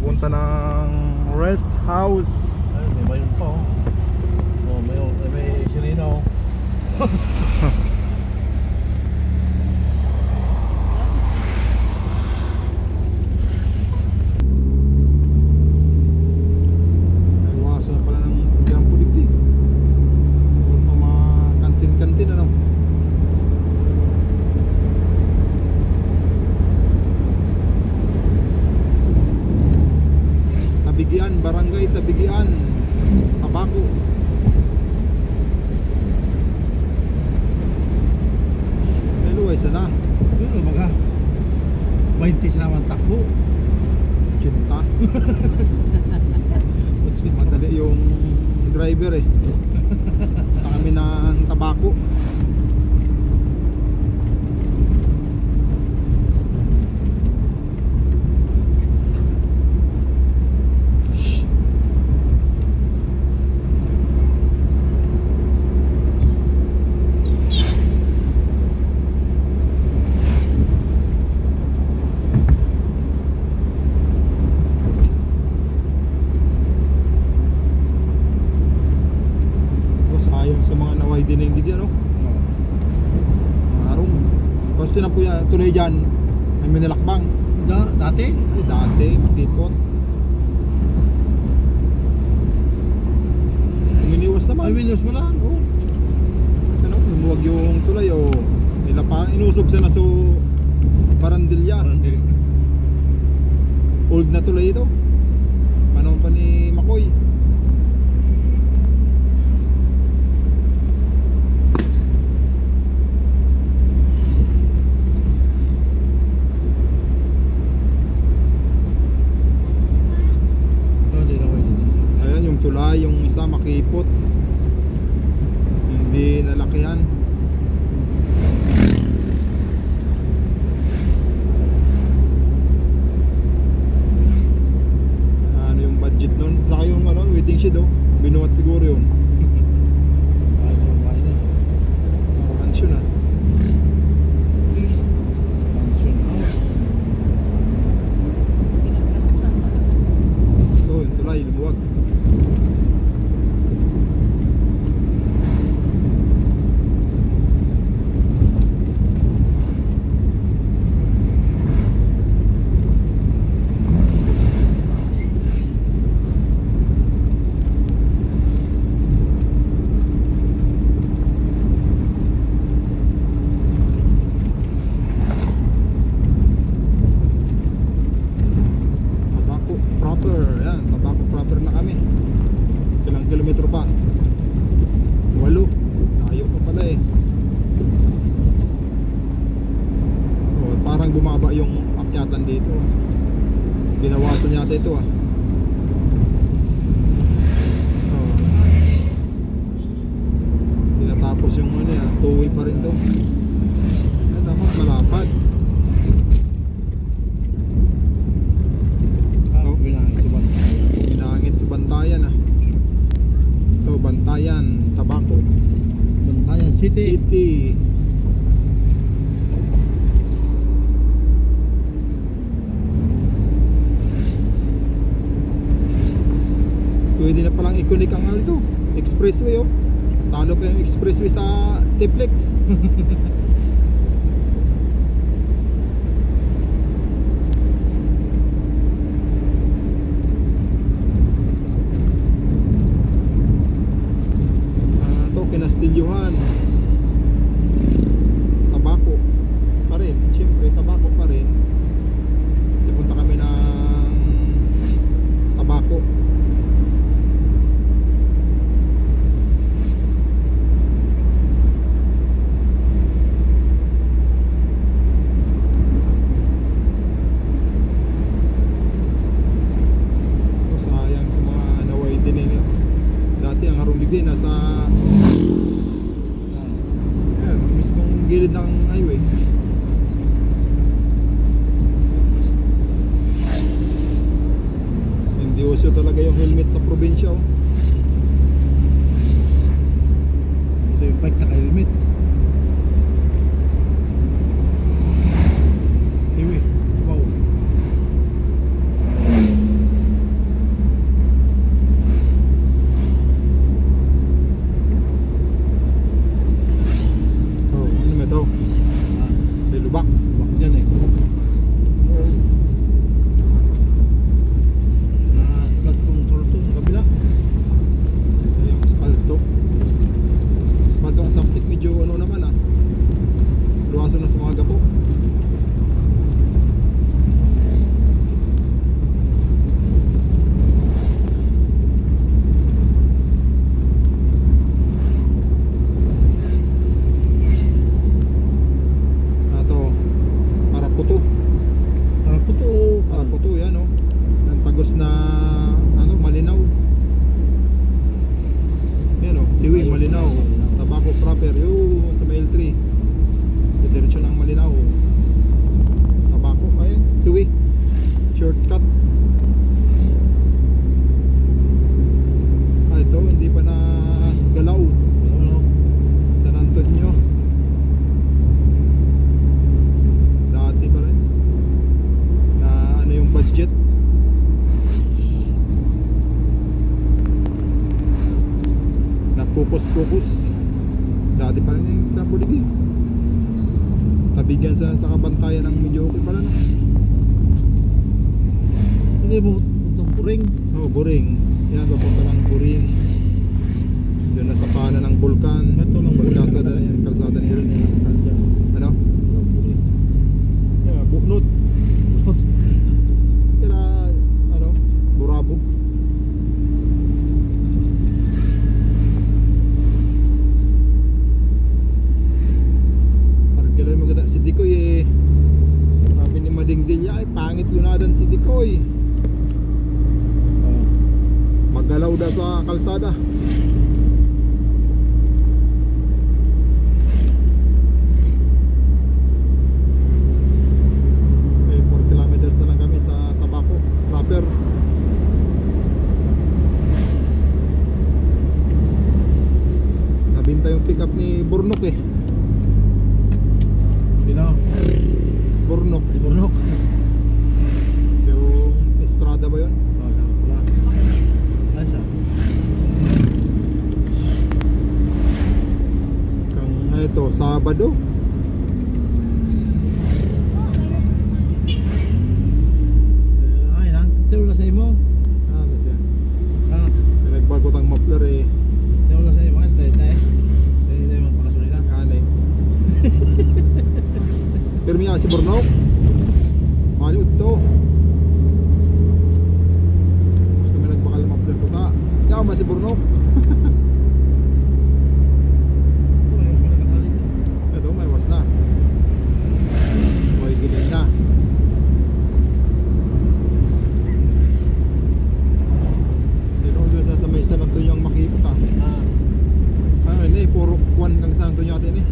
papunta ng rest house. Ayun, may mayon pa oh. Oh, may sirena oh. Iwaso na pala ng Grand Puligdi. Or pa mga kantin-kantin ano. Tabigian, Barangay Tabigian, Tabaco. Hello, isa na. Ano baga? 20 sila naman takbo. Cinta. Madali yung driver eh. Punta kami ng Tabaco. Sayang sa mga naway dinig ano. Marong. Basta na po yan, tuloy dyan. May minilakbang. Dati? Ay, dati, tipot. Uminiwas naman. Ay, minus mo lang. Oo. Ano, lumuwag yung tulay o inusog siya na sa Parandilla. Old na tulay ito. Panahon pa ni Makoy. Ayan yung tulay, yung isa makipot. Hindi nalakihan. Ano yung budget nun? Laki yung ano, waiting shed oh. Binuhat siguro yun. Mansyon ah. Ito yung tulay, lumuwag. Tabaco proper, yan, Tabaco proper na kami. Ilang kilometro pa? 8. Layo pa pala eh. Oh, parang bumaba yung akyatan dito. Binawasan yata ito ah. Oh. Tinatapos yung ano yan, 2-way pa rin to. Ay, dapat malapad. Binangit sa Bantayan ah. Ito, Bantayan, Tabaco. Bantayan City. Pwede na palang i-connect ang ano ito, expressway oh. Talo pa yung expressway sa Tiplex. Ito, Kinastilyohan. Tabaco pa rin, siyempre Tabaco pa rin. Kasi punta kami ng Tabaco. Sayang sa mga naway din eh. Dati ang Harumigay nasa mismong gilid ng highway. Hindi uso talaga yung helmet sa probinsya oh. Ito yung bike naka-helmet. Wow. puto. Parang puto yan, oh. Ang tagos na ano, malinaw. Yan, oh. Tiwing, malinaw. Tabako proper. Yun, sa may L3. Diretso ng malinaw. Tabako, ayun. Tiwing. Shortcut. Ah, ito, hindi pa na galaw. Ano? San Antonio. Dati pa rin. Na ano yung budget. Napupos-pupos. Dati pa rin yung Trapuligi. Tabigan sa kabantayan ng medyo okay pala, no? Hindi mo itong buring. Oh, Buring. Yan, papunta ng Buring. Doon na sa pana ng Bulkan. Ito lang Buring. Kalsada na yan, kalsada nila. Ano? Walang buring. Yeah, Buknot. Kaya, ano, Burabog. Parang kailan maganda si Dikoy eh. Sabi ni Mading Dilya ay pangit lunadan si Dikoy. Oh. Maggalaw daw sa kalsada. Okay, 4 kilometers na lang kami sa Tabaco proper. Nabinta yung pickup ni Burnok eh. Pino. Burnok. Di Burnok. Yung Estrada ba yun? Oh, sa pula. Asa? Kang ano ito, Sabado. Ay, nang na sa imo. Ah, ano siya? Ah, Pinagbagot ang muffler eh. na sa imo. Ano tayo? Tayo magpakasunod na. Anay. Pero miya si Burnok. Maliud to. Kami nagbakal ng muffler ko ta. Ikaw ma si Burnok. Ito, may was na. May giling na. Sino doon sa may San Antonio ang makikita? Ah, Ano ini, puro kwan kang San Antonio natin eh.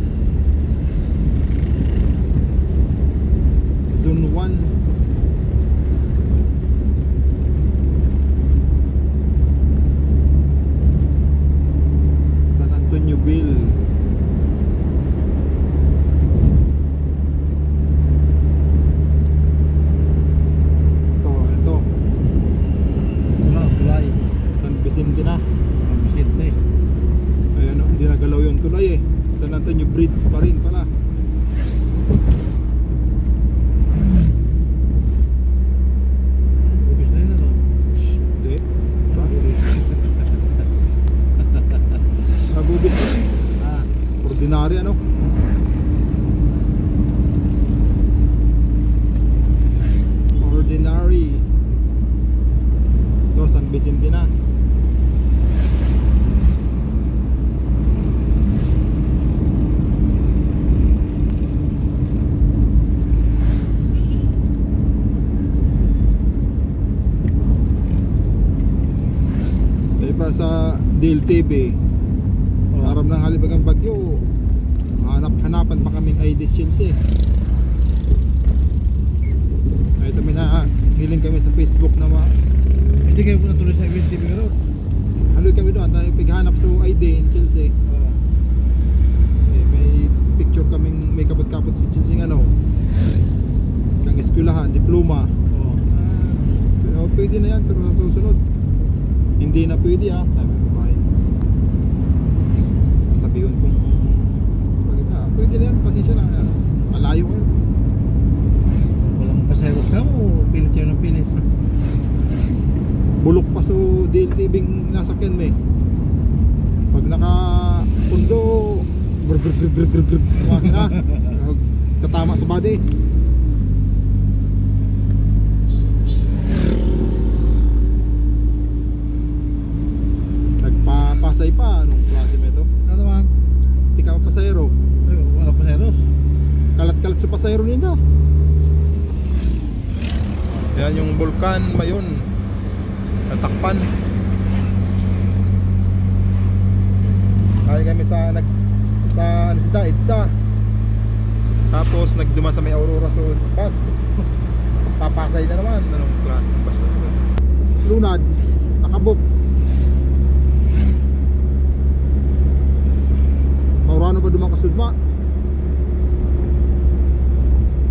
Zone 1. San Antonio Ville. Ito. wala, tulay. San Vicente na. Ang Vicente. Ayan, oh, hindi nagalaw yung tulay eh. San Antonio Bridge pa rin pala. Ubis na yun, ano? Hindi. Nagubis na eh. Ah, Ordinary ano? Ordinary. No, San Vicente na. Diba sa DLTV, oh. aram ng halibagang bagyo, hanapan pa kaming ID shields eh. Ay kami na hiling kami sa Facebook na Hindi kayo po natuloy sa event TV ka ron. haloy kami doon tayo pighanap sa ID in Chelsea. Oh. Eh, may picture kaming may kabot-kabot si Chelsea ano. Kang eskwelahan, diploma. Oh. Oh, pwede na yan pero sa susunod hindi na pwede ha. Sabi ko ba sabihin kung pwede na yan, pasensya na. Malayo kayo. Walang paseros ka mo, pilit kayo ng pilit. Bulok pa so DLTV nasakyan mo eh. Pag naka-pundo, grr grr grr grr grr grr makina. Katama sa body. Nagpapasay pa, anong klase mo ito? Ano naman? Ikaw pasayro. Ay, wala paseros. Kalat-kalat sa pasayro nila. Ayan yung Vulcan Mayon. Natakpan. Kali kami sa ano si EDSA. Tapos nagduma sa may Aurora sa bus. Papasay na naman. Anong klase ng bus na ito? Lunad. Nakabook. Maurano ba dumakasudma?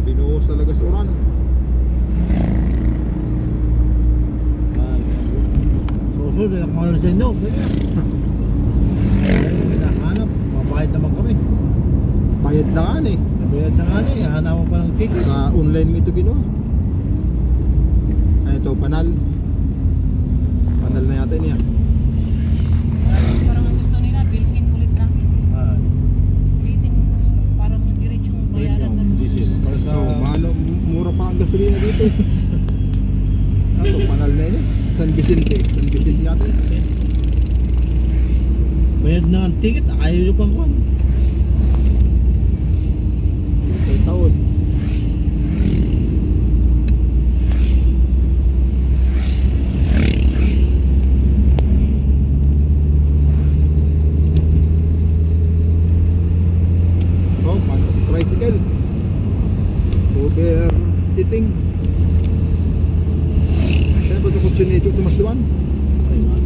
Binuhos talaga sa Orano. Susunod na kung ano sa inyo. Hinahanap, mabahid naman kami. Bayad na nga eh. Nabayad na nga eh, hanapan pa ng ticket. Sa online mo ito ginawa. Ay ito, panal. Panal na yata niya. Parang ang gusto nila, built-in ulit lang. Ah, Ulitin, parang diretso yung bayaran na. diesel. Para sa... So, mura pa ang gasolina dito. Ito, panal na yun. San Vicente. San Vicente yata. Bayad na ang ticket, ayaw nyo pang kwan. May taon. Oh, tricycle. Over sitting. Kaya ba sa kutsi nito Tomas Duan? Ay nga.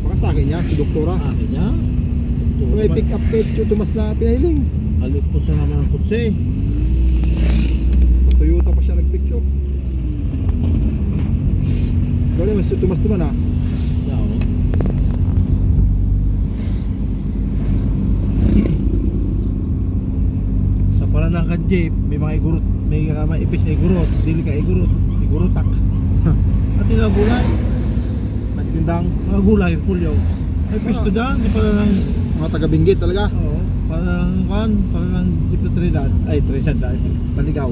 Baka sa akin niya, si Doktora. Akin niya. May pick up kay Chu Tomas na pinahiling. Alipos na naman ang kutse. Toyota pa siya nagpicture. Pero mas Tomas Duan ha. Yaw. Sa Paraná ka jeep, may mga igurot, may ipis na igurot, dili ka igurot, igurotak. At yung gulay, Nagtindang mga gulay, pulyaw. Ay pisto dyan, di pala ng, mga taga-Benguet talaga. oo, para ng kan, para ng jeep na Trinidad, ay Trinidad, Paligaw.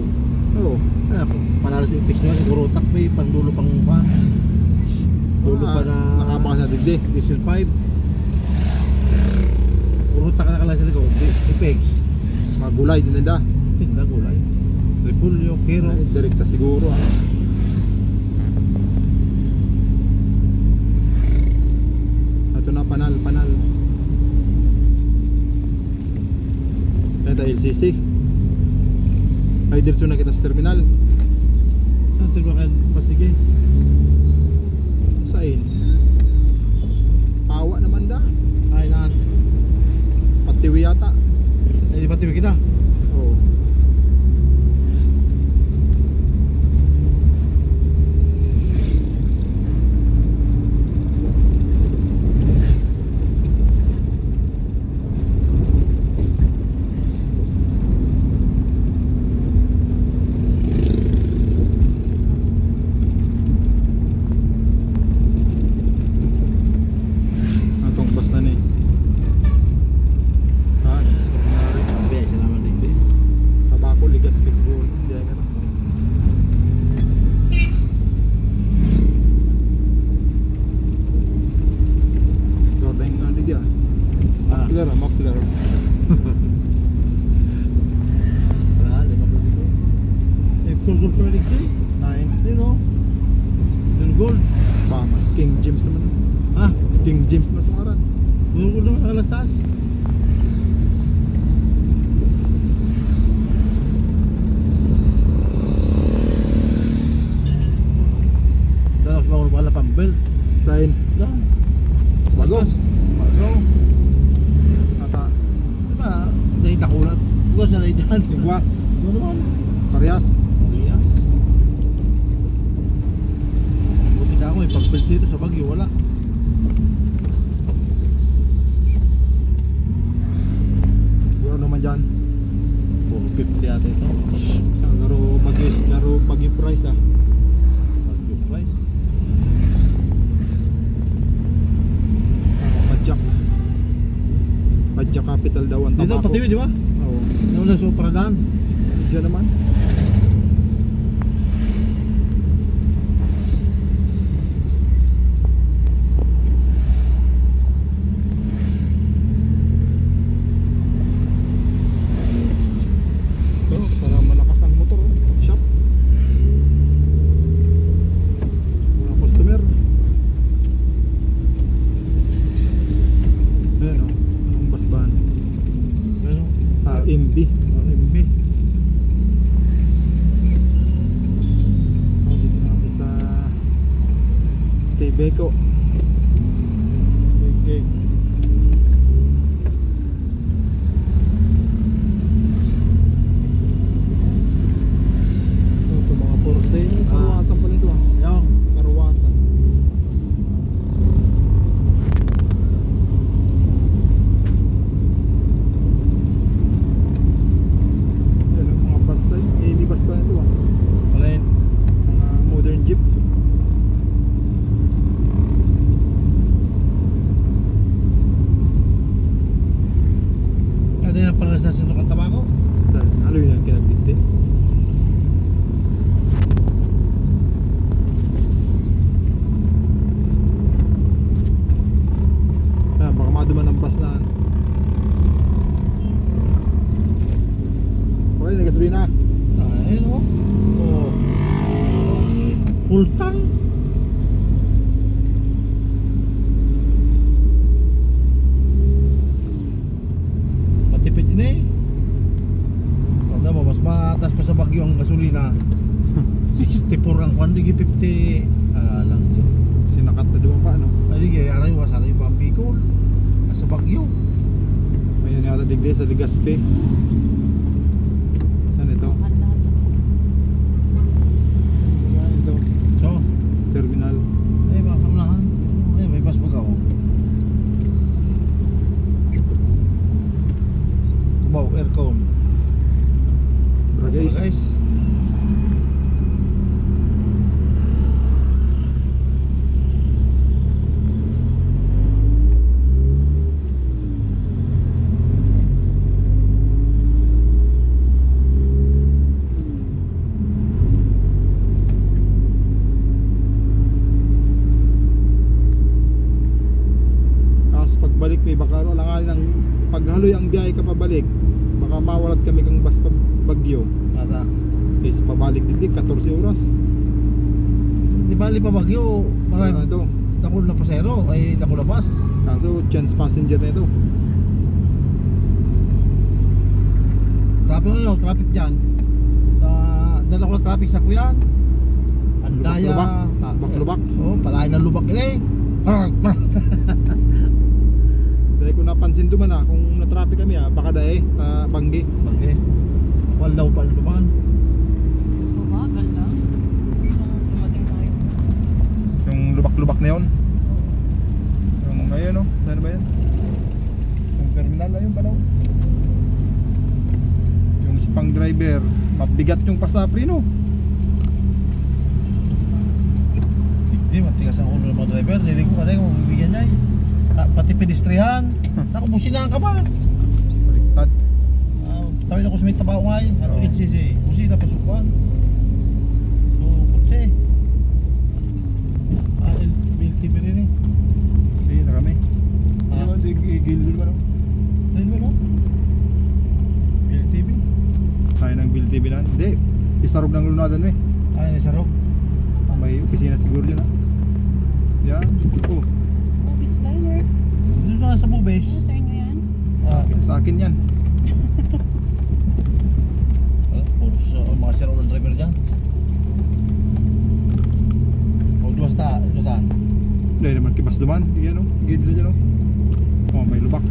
Oo. Ay, panalo sa ipis nyo, igurotak may pandulo pang kan. Dulo pa na Nakapaka na digdi. diesel 5. Urutak ka na kala sa likod, Apex. Mga gulay din nila. Tinda gulay. Repulyo, kero. Ay, direkta siguro ah. Ito na panal. Ito LCC. Ay diretso na kita sa terminal. Ano ito ba kayo pastige? Sain. Pawa naman da. Ay naan. Patiwi yata. Ay di ba tiwi kita? Oo. Atong bus na ni. Ha? Ordinary. Biya siya naman din. Tabako, ligas pa siguro. Hindi ay meron. Gordeng na ligya. Muffler. Ah, lima po dito. Eh, full gold pala dito. 9, no? Full gold. Ba, King James naman. Ha? King James mas ngaran. Full gold naman alas taas. Dalas mga wala pang belt. Sign. Yan. Bago. Bago. Ata. Diba? Dahil takulat. Bukas na dyan. Igwa. Ano naman? Parehas. Yes. Buti ka ako, ipag-belt dito sa Baguio, wala. Siguro naman dyan. 450 yata ito. Laro Baguio price ah. Baguio price. Padjak Capital daw ang Dito, tabako. Pasiwi, di ba? Oo. Nauna sa Paradaan. Diyan naman. Ito, para malakas ang motor. Oh. Shop. Beko. Okay. Ito mga porse. Karuwasan pa nito ah. Yung, Karuwasan. Yan ang mga bus na minibus pa nito ah. wala yun. Mga modern jeep. Ano yung pala sa sundok ang tabako? Ano yun ang kinabigti? Baka maduman ang bus na ano. Okay, nagasolina. Ayun o. Oh. Full tank. Matipid din eh. Kasi mo, mas mataas pa sa Bagyo ang gasolina. 64 ang kwan, ligi 50. Lang yun. Sinakat na doon pa ano. Ay, ligi, aray, wasaray pa ang Bicol. Sa Bagyo. Mayroon yata digdi sa Ligaspe. Saan ito? Lahat sa Saan ito? So, Terminal. ay, baka unahan. Ay, may bus baga ako. Kubaw, aircon. Tara guys. Tapos pagbalik may baka alangan ng paghaloy ang biyahe ka pabalik. Baka mawalat kami kang bus pa Bagyo. Mata. Is pabalik din 14 oras. Di bali pa Bagyo. Ano Marami. ito? Dako na pasero. Ay, dako na bus. Kaso chance passenger na ito. Traffic ano, traffic dyan. Dyan ako na traffic sa Kuyan. Andaya. Lubak-lubak. Lubak-lubak. Oo, palahin ng lubak yun eh. Dahil kung napansin duman kung na-traffic kami baka dahil na banggi. Bagay. Walaw pa naman. Bagal lang. Nung dumating tayo. Yung lubak-lubak na yun. Yung ngayon saan ba yan? Yung terminal na yun ba daw? Yung spang driver, mabigat yung pasapri no? Hindi, matigas ang ulo ng mga driver. Nilig ko pa rin kung bibigyan niya eh. Pati pedestrian. Naku, businahan ka ba? Baliktad. Tawin ako sa may tabaw nga eh. Ano Oo. LCC? Busina, pasukuan. So, kutse. LTV rin eh. Sige na kami. Ah. Gildo ba no? Ayun mo no? LTV? Tayo ng Bill TV na. Hindi, isarog ng lunadan eh. Ay, nasarog. May opisina siguro yun Yan. Oh, Obis liner. Dito na sa Bubes. Ano sa inyo yan? sa akin yan. Puro mga siro ng driver dyan. Huwag naman sa ito tan. Hindi naman kibas duman. Yan Gildo dyan Oh, may lubak.